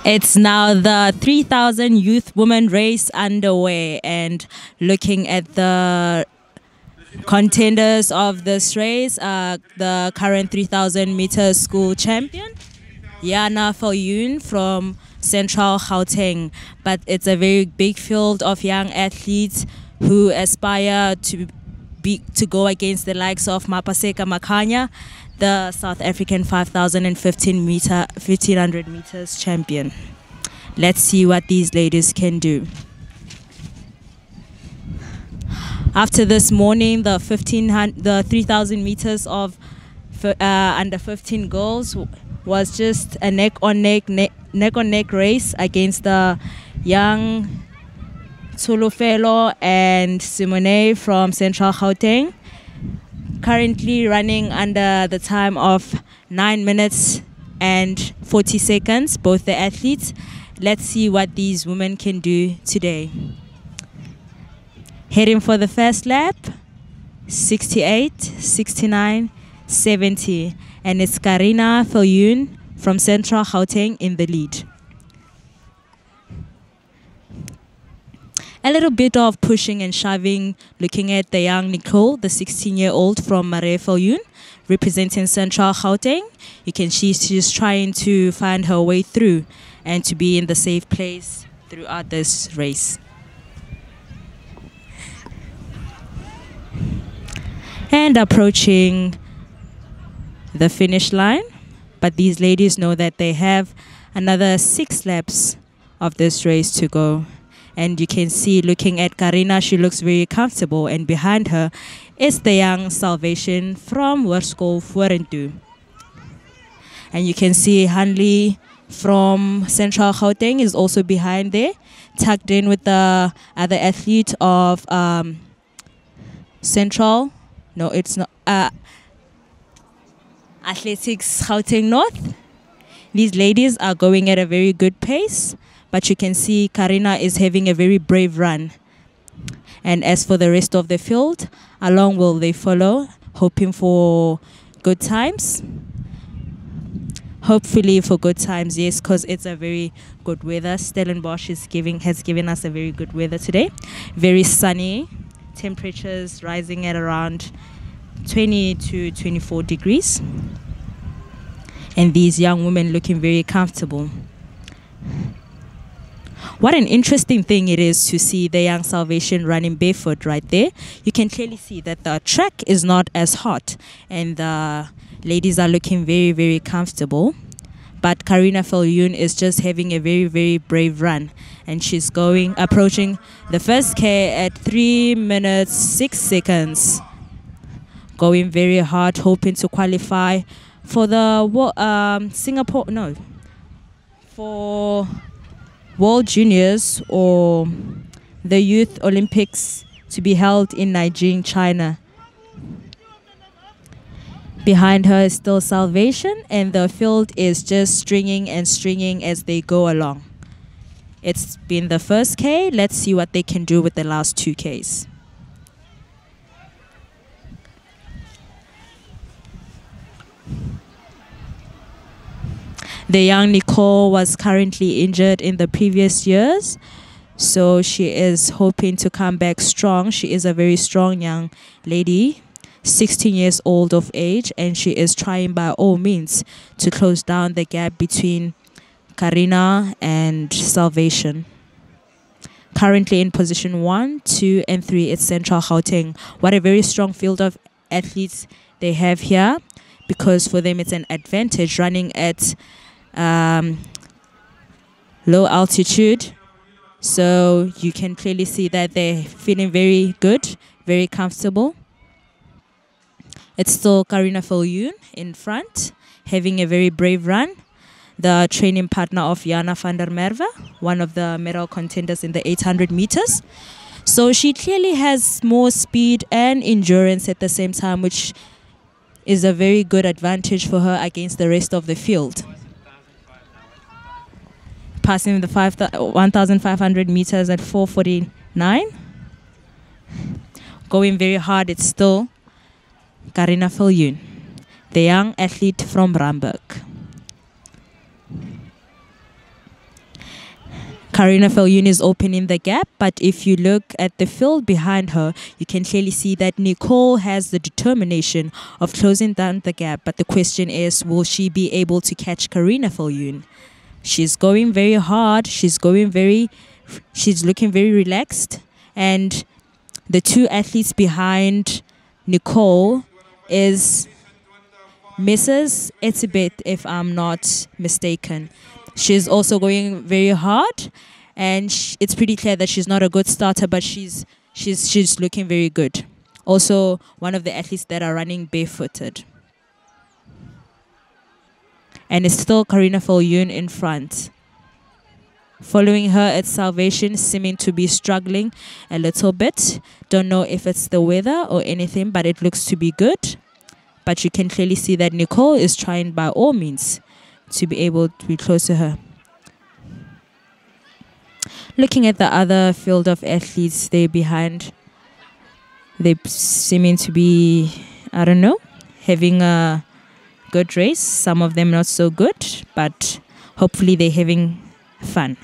It's now the 3,000 youth women race underway, and looking at the contenders of this race, the current 3,000 meter school champion, Viljoen from Central Gauteng. But it's a very big field of young athletes who aspire to go against the likes of Mapaseka Makanya, the South African 5,000 and 1,500 meters champion. Let's see what these ladies can do. After this morning, the 3,000 meters of under 15 girls was just a neck-on-neck race against the young Tsolofelo and Simone from Central Gauteng, currently running under the time of 9 minutes and 40 seconds, both the athletes. Let's see what these women can do today. Heading for the first lap, 68, 69, 70. And it's Carina Viljoen from Central Gauteng in the lead. A little bit of pushing and shoving, looking at the young Nicole, the 16-year-old from Viljoen, representing Central Gauteng. You can see she's trying to find her way through and to be in the safe place throughout this race. And approaching the finish line, but these ladies know that they have another 6 laps of this race to go. And you can see, looking at Carina, she looks very comfortable, and behind her is the young Salvation from Hoërskool Vorentoe. And you can see Hanli from Central Gauteng is also behind there, tucked in with the other athlete of Central. No, it's not. Athletics Gauteng North. These ladies are going at a very good pace, but you can see Carina is having a very brave run. And as for the rest of the field, along will they follow, hoping for good times. Hopefully for good times, yes, because it's a very good weather. Stellenbosch has given us a very good weather today. Very sunny, temperatures rising at around 20 to 24 degrees. And these young women looking very comfortable. What an interesting thing it is to see the young Salvation running barefoot right there. You can clearly see that the track is not as hot and the ladies are looking very, very comfortable. But Carina Viljoen is just having a very, very brave run. And she's approaching the first K at 3 minutes, 6 seconds. Going very hard, hoping to qualify for the for World Juniors or the Youth Olympics to be held in Nanjing, China. Behind her is still Salvation, and the field is just stringing and stringing as they go along. It's been the first K. Let's see what they can do with the last 2 Ks. The young Nicole was currently injured in the previous years, so she is hoping to come back strong. She is a very strong young lady, 16 years old of age, and she is trying by all means to close down the gap between Carina and Salvation. Currently in position 1, 2, and 3, it's Central Gauteng. What a very strong field of athletes they have here, because for them it's an advantage running at low altitude. So you can clearly see that they're feeling very good, very comfortable. It's still Carina Viljoen in front, having a very brave run. The training partner of Jana van der Merwe, one of the medal contenders in the 800 meters. So she clearly has more speed and endurance at the same time, which is a very good advantage for her against the rest of the field. Passing the 1,500 meters at 4:49. Going very hard, it's still Carina Viljoen, the young athlete from Ramburg. Carina Viljoen is opening the gap, but if you look at the field behind her, you can clearly see that Nicole has the determination of closing down the gap. But the question is, will she be able to catch Carina Viljoen? She's going very hard. She's looking very relaxed. And the two athletes behind Nicole is Mrs. Etsebeth, if I'm not mistaken. She's also going very hard, and it's pretty clear that she's not a good starter, but she's looking very good. Also, one of the athletes that are running barefooted. And it's still Carina Viljoen in front. Following her, it's Salvation, seeming to be struggling a little bit. Don't know if it's the weather or anything, but it looks to be good. But you can clearly see that Nicole is trying by all means to be able to be close to her. Looking at the other field of athletes, they're behind. They're seeming to be, I don't know, having a good race. Some of them not so good, but hopefully they're having fun.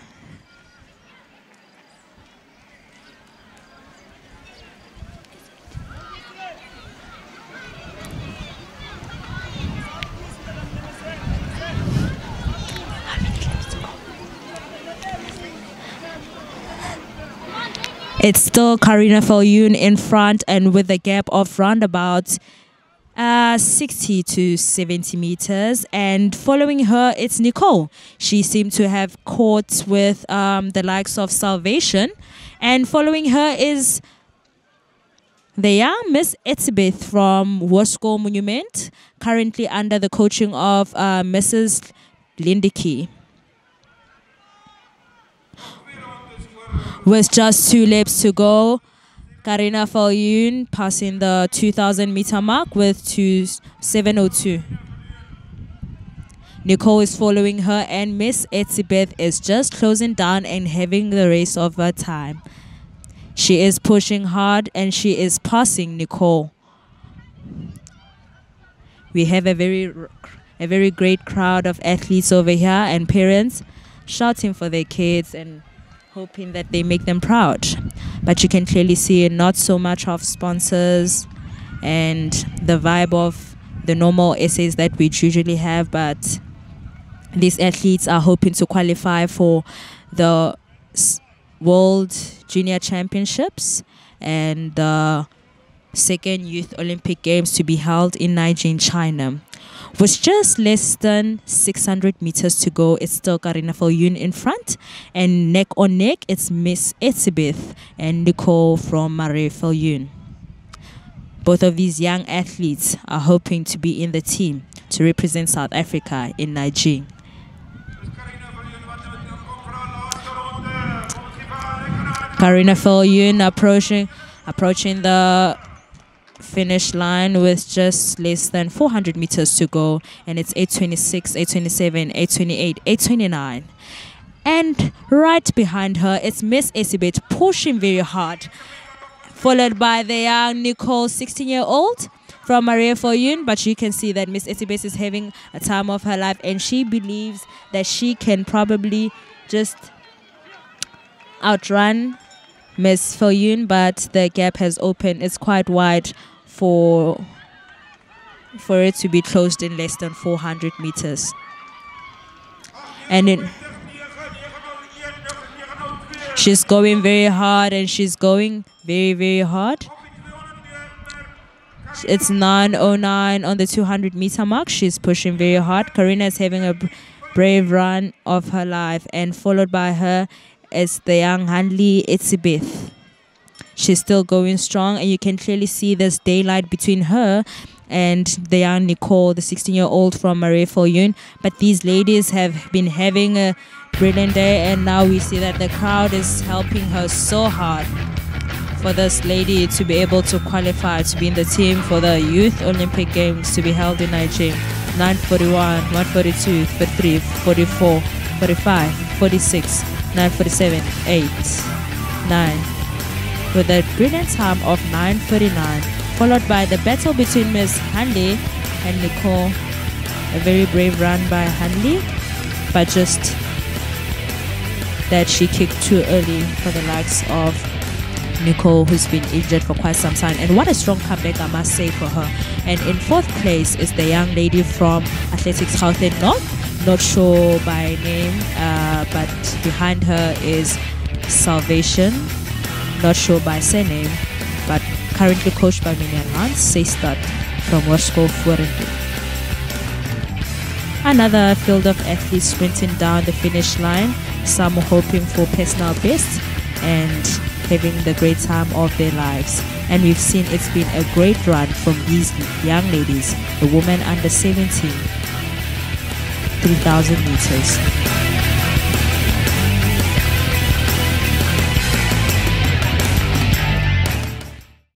It's still Carina Viljoen in front, and with a gap of round about 60 to 70 meters. And following her, it's Nicole. She seemed to have caught with the likes of Salvation. And following her is the young Miss Etsebeth from Wpa-I Monument, currently under the coaching of Mrs. Lindeke. With just 2 laps to go, Carina Viljoen passing the 2,000 meter mark with 2:7:02. Nicole is following her, and Miss Etsebeth is just closing down and having the race of her time. She is pushing hard and she is passing Nicole. We have a very great crowd of athletes over here and parents shouting for their kids and hoping that they make them proud. But you can clearly see not so much of sponsors and the vibe of the normal essays that we usually have, but these athletes are hoping to qualify for the World Junior Championships and the second Youth Olympic Games to be held in Nanjing, China. With just less than 600 meters to go, it's still Carina Viljoen in front, and neck on neck, it's Miss Etsebeth and Nicole from Merwe Viljoen. Both of these young athletes are hoping to be in the team to represent South Africa in Nanjing. Carina Viljoen approaching the finish line with just less than 400 meters to go, and it's 8:26, 8:27, 8:28, 8:29. And right behind her, it's Miss Etsebeth pushing very hard, followed by the young Nicole, 16-year-old from Merwe Viljoen. But you can see that Miss Etsebeth is having a time of her life, and she believes that she can probably just outrun Miss Viljoen, but the gap has opened. It's quite wide for it to be closed in less than 400 meters. And she's going very hard, and she's going very, very hard. It's 9:09 on the 200 meter mark. She's pushing very hard. Carina is having a brave run of her life, and followed by her is the young Hanli Etsebeth. She's still going strong, and you can clearly see there's daylight between her and the young Nicole, the 16-year-old from Merwe Viljoen. But these ladies have been having a brilliant day, and now we see that the crowd is helping her so hard for this lady to be able to qualify to be in the team for the Youth Olympic Games to be held in Nanjing. 9:41, 1:42, 43, 44, 45, 46, 9:47, 8, 9. With a brilliant time of 9:39, followed by the battle between Miss Hanli and Nicole. A very brave run by Hanli, but just that she kicked too early for the likes of Nicole, who's been injured for quite some time. And what a strong comeback, I must say, for her. And in 4th place is the young lady from Athletics Gauteng North. Not sure by name, but behind her is Salvation. Not sure by surname, but currently coached by Minian Hans, Seystad from Warsko Forendu. Another field of athletes sprinting down the finish line, some hoping for personal best and having the great time of their lives. And we've seen it's been a great run from these young ladies, the women under 17, 3,000 meters.